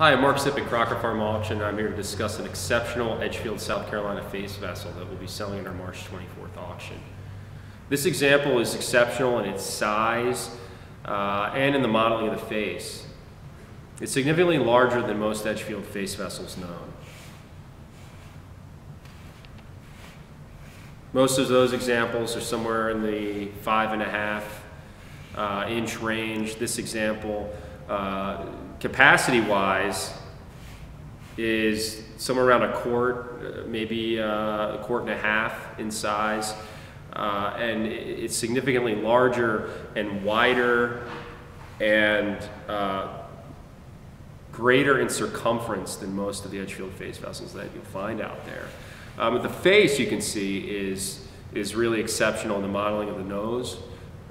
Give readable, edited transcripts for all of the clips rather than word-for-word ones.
Hi, I'm Mark Sipp at Crocker Farm Auction. I'm here to discuss an exceptional Edgefield, South Carolina face vessel that we'll be selling at our March 24th auction. This example is exceptional in its size and in the modeling of the face. It's significantly larger than most Edgefield face vessels known. Most of those examples are somewhere in the 5.5 inch range. This example, capacity-wise, is somewhere around a quart, maybe a quart and a half in size, and it's significantly larger and wider and greater in circumference than most of the Edgefield face vessels that you'll find out there. The face, you can see, is really exceptional in the modeling of the nose.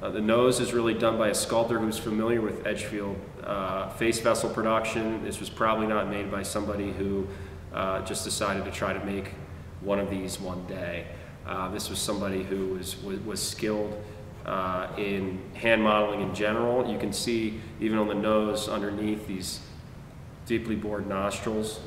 The nose is really done by a sculptor who's familiar with Edgefield face vessel production. This was probably not made by somebody who just decided to try to make one of these one day. This was somebody who was skilled in hand modeling in general. You can see even on the nose underneath these deeply bored nostrils.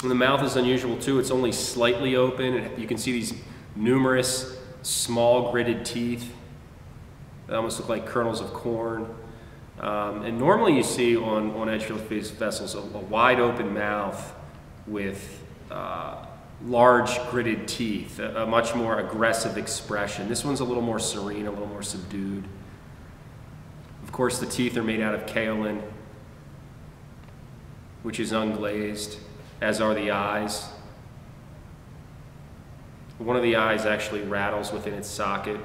And the mouth is unusual too. It's only slightly open. You can see these numerous small gridded teeth that almost look like kernels of corn. And normally you see on Edgefield face vessels a wide open mouth with large gridded teeth, a much more aggressive expression. This one's a little more serene, a little more subdued. Of course, the teeth are made out of kaolin, which is unglazed, as are the eyes. One of the eyes actually rattles within its socket.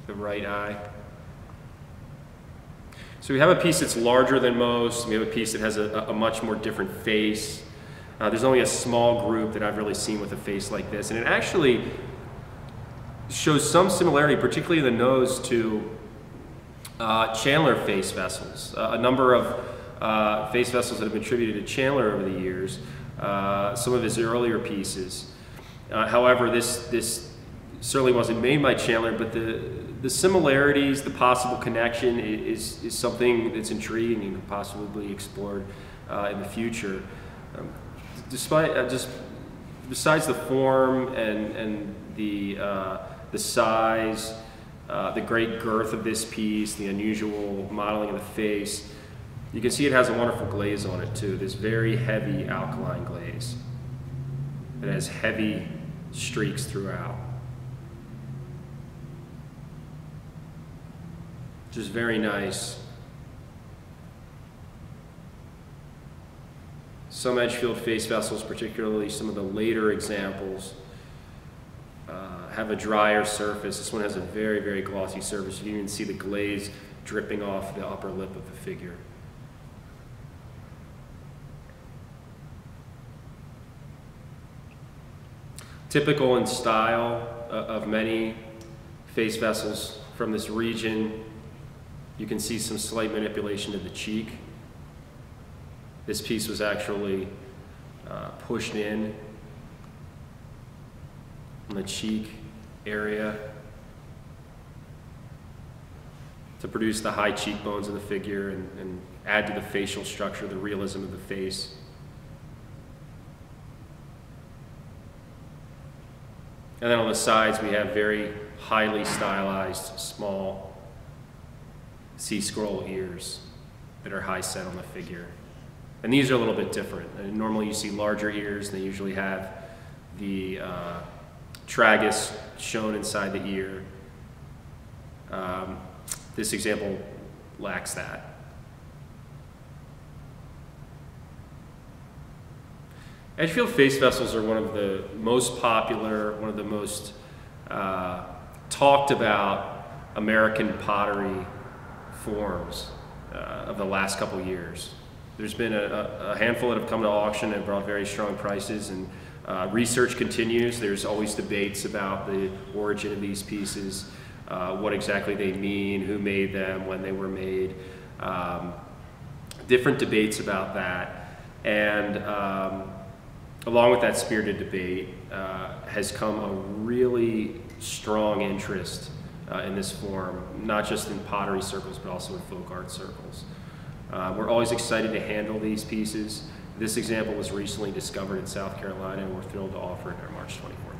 The right eye. So we have a piece that's larger than most. We have a piece that has a much more different face. There's only a small group that I've really seen with a face like this, and it actually shows some similarity, particularly in the nose, to Chandler face vessels. A number of face vessels that have been attributed to Chandler over the years, some of his earlier pieces. However, this certainly wasn't made by Chandler, but the similarities, the possible connection is something that's intriguing and possibly explored in the future. Besides the form and the size, the great girth of this piece, the unusual modeling of the face, you can see it has a wonderful glaze on it too. This very heavy alkaline glaze. It has heavy streaks throughout. Just very nice. Some Edgefield face vessels, particularly some of the later examples, have a drier surface. This one has a very, very glossy surface. You can even see the glaze dripping off the upper lip of the figure. Typical in style of many face vessels from this region, you can see some slight manipulation of the cheek. This piece was actually pushed in on the cheek area to produce the high cheekbones of the figure and add to the facial structure, the realism of the face. And then on the sides we have very highly stylized small C-scroll ears that are high set on the figure. And these are a little bit different. And normally you see larger ears, and they usually have the tragus shown inside the ear. This example lacks that. Edgefield face vessels are one of the most popular, one of the most talked about American pottery forms of the last couple years. There's been a handful that have come to auction and brought very strong prices, and research continues. There's always debates about the origin of these pieces, what exactly they mean, who made them, when they were made. Different debates about that. And along with that spirited debate, has come a really strong interest in this form, not just in pottery circles, but also in folk art circles. We're always excited to handle these pieces. This example was recently discovered in South Carolina, and we're thrilled to offer it in our March 24th